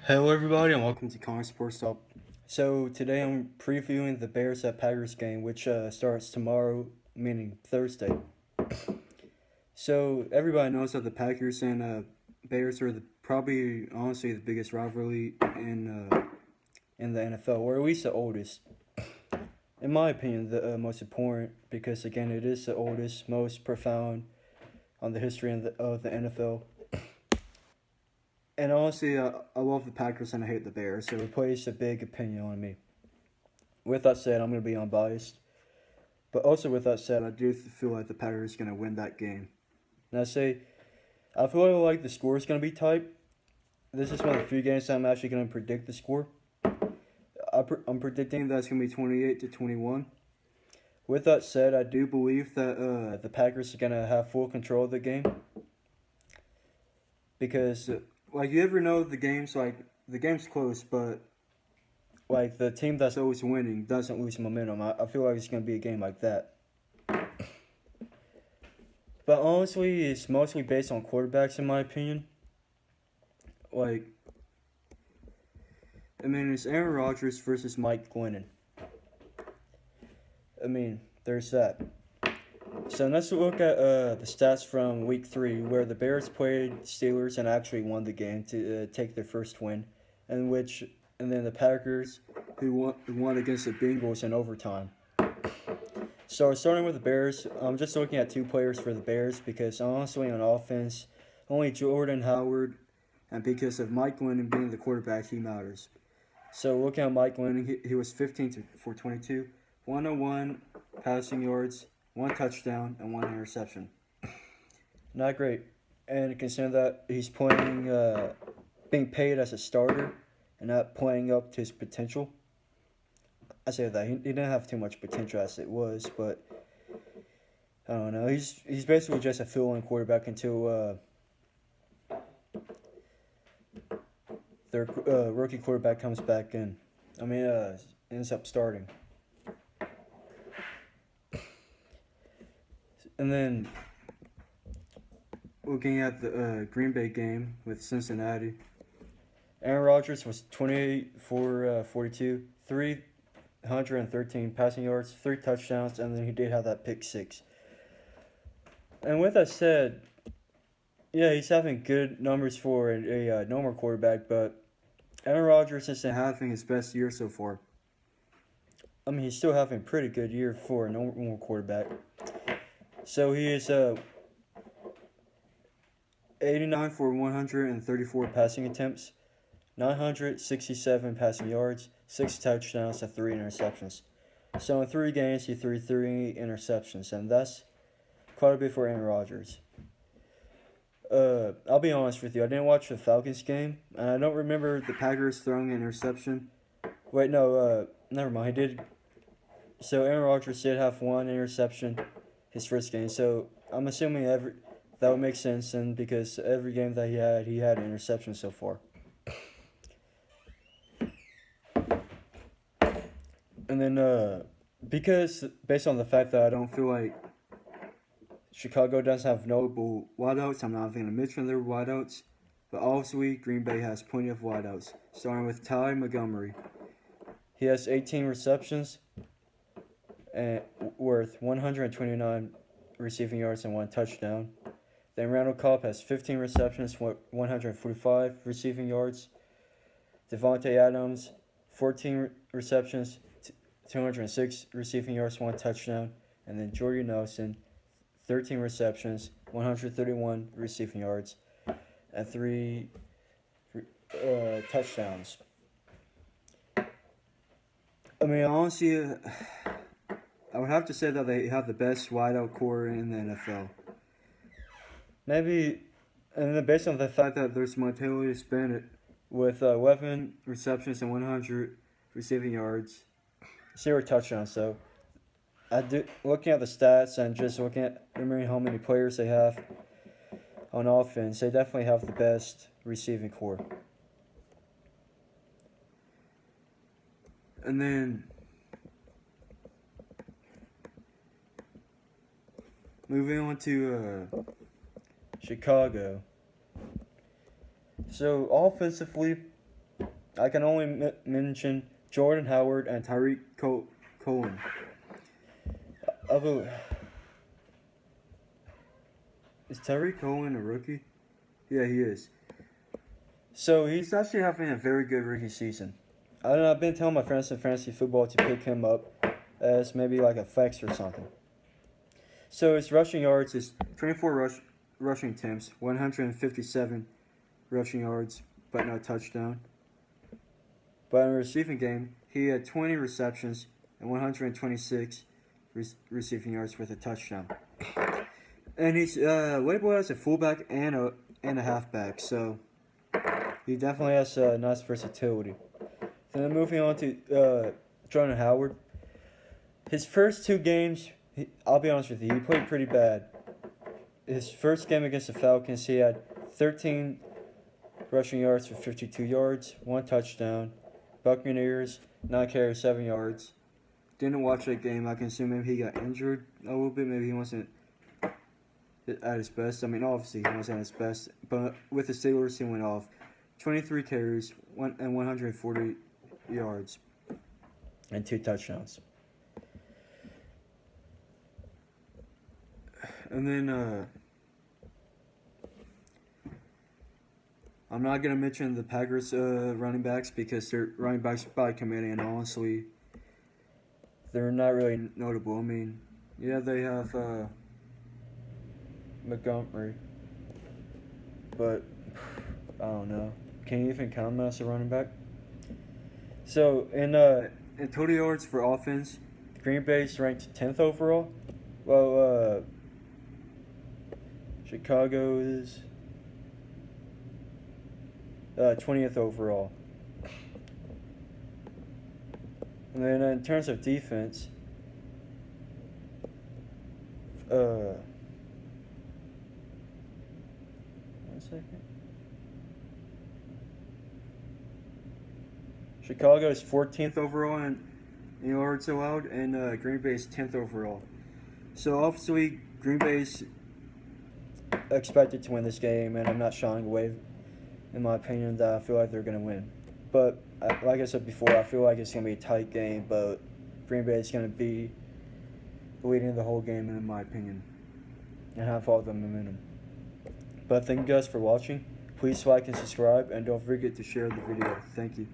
Hello, everybody, and welcome to Connor Sports Talk. So today I'm previewing the Bears at Packers game, which starts tomorrow, meaning Thursday. So everybody knows that the Packers and Bears are probably, honestly, the biggest rivalry in the NFL, or at least the oldest. In my opinion, the most important because again, it is the oldest, most profound on the history of the NFL. And honestly, I love the Packers and I hate the Bears, so it plays a big opinion on me. With that said, I'm going to be unbiased. But also, with that said, I do feel like the Packers are going to win that game. And I feel like the score is going to be tight. This is one of the few games that I'm actually going to predict the score. I'm predicting that it's going to be 28-21. With that said, I do believe that the Packers are going to have full control of the game. Because, like, you ever know the game's close, but, like, the team that's always winning doesn't lose momentum. I feel like it's going to be a game like that. But honestly, it's mostly based on quarterbacks, in my opinion. Like, it's Aaron Rodgers versus Mike Glennon. There's that. So let's look at the stats from Week 3, where the Bears played Steelers and actually won the game to take their first win, and then the Packers who won against the Bengals in overtime. So starting with the Bears, I'm just looking at two players for the Bears because honestly on offense, only Jordan Howard, and because of Mike Glennon being the quarterback, he matters. So looking at Mike Glennon, he was 15 for 22, 101 passing yards, one touchdown, and one interception. Not great. And considering that he's being paid as a starter and not playing up to his potential. I say that he didn't have too much potential as it was, but I don't know. He's basically just a fill-in quarterback until their rookie quarterback comes back in. Ends up starting. And then looking at the Green Bay game with Cincinnati, Aaron Rodgers was 28 for 42, 313 passing yards, 3 touchdowns, and then he did have that pick 6. And with that said, yeah, he's having good numbers for a normal quarterback, but Aaron Rodgers isn't having his best year so far. He's still having a pretty good year for a normal quarterback. So he is 89 for 134 passing attempts, 967 passing yards, 6 touchdowns, and 3 interceptions. So in 3 games, he threw 3 interceptions, and that's quite a bit for Aaron Rodgers. I'll be honest with you, I didn't watch the Falcons game, and I don't remember the Packers throwing an interception. Wait, no, never mind, he did. So Aaron Rodgers did have 1 interception his first game, so I'm assuming that would make sense, and because every game that he had an interception so far. And then, because based on the fact that I don't feel like Chicago doesn't have notable wideouts, I'm not going to mention their wideouts, but obviously Green Bay has plenty of wideouts, starting with Ty Montgomery. He has 18 receptions and worth 129 receiving yards and 1 touchdown. Then Randall Cobb has 15 receptions, 145 receiving yards. Devontae Adams, 14 receptions, 206 receiving yards, 1 touchdown. And then Jordy Nelson, 13 receptions, 131 receiving yards, and 3 touchdowns. Honestly, I would have to say that they have the best wideout core in the NFL. Maybe, and then based on the fact that there's Montelius Bennett with 11 receptions and 100 receiving yards, 0 touchdowns. So, looking at the stats and just remembering how many players they have on offense, they definitely have the best receiving core. And then moving on to Chicago. So offensively, I can only mention Jordan Howard and Tyreek Cohen. Is Tyreek Cohen a rookie? Yeah, he is. So he's actually having a very good rookie season. I don't know, I've been telling my friends in fantasy football to pick him up as maybe like a flex or something. So his rushing yards is 24 rushing attempts, 157 rushing yards, but no touchdown. But in the receiving game, he had 20 receptions and 126 receiving yards with a touchdown. And he's labeled as a fullback and a halfback, so he definitely has nice versatility. Then moving on to Jordan Howard. His first 2 games, I'll be honest with you, he played pretty bad. His first game against the Falcons, he had 13 rushing yards for 52 yards, 1 touchdown. Buccaneers, 9 carries, 7 yards. Didn't watch that game. I can assume maybe he got injured a little bit. Maybe he wasn't at his best. I mean, obviously he wasn't at his best. But with the Steelers, he went off. 23 carries and 140 yards and 2 touchdowns. And then I'm not going to mention the Packers running backs because they're running backs by committee, and honestly, they're not really notable. I mean, yeah, they have Montgomery, but I don't know. Can you even count him as a running back? So, in total yards for offense, Green Bay's ranked 10th overall. Well, Chicago is 20th overall. And then in terms of defense, one second. Chicago is 14th overall in yards allowed, and Green Bay is 10th overall. So obviously, Green Bay's expected to win this game, and I'm not shying away, in my opinion, that I feel like they're going to win. But like I said before, I feel like it's going to be a tight game, but Green Bay is going to be leading the whole game, in my opinion, and have all the momentum. But thank you guys for watching. Please like and subscribe, and don't forget to share the video. Thank you.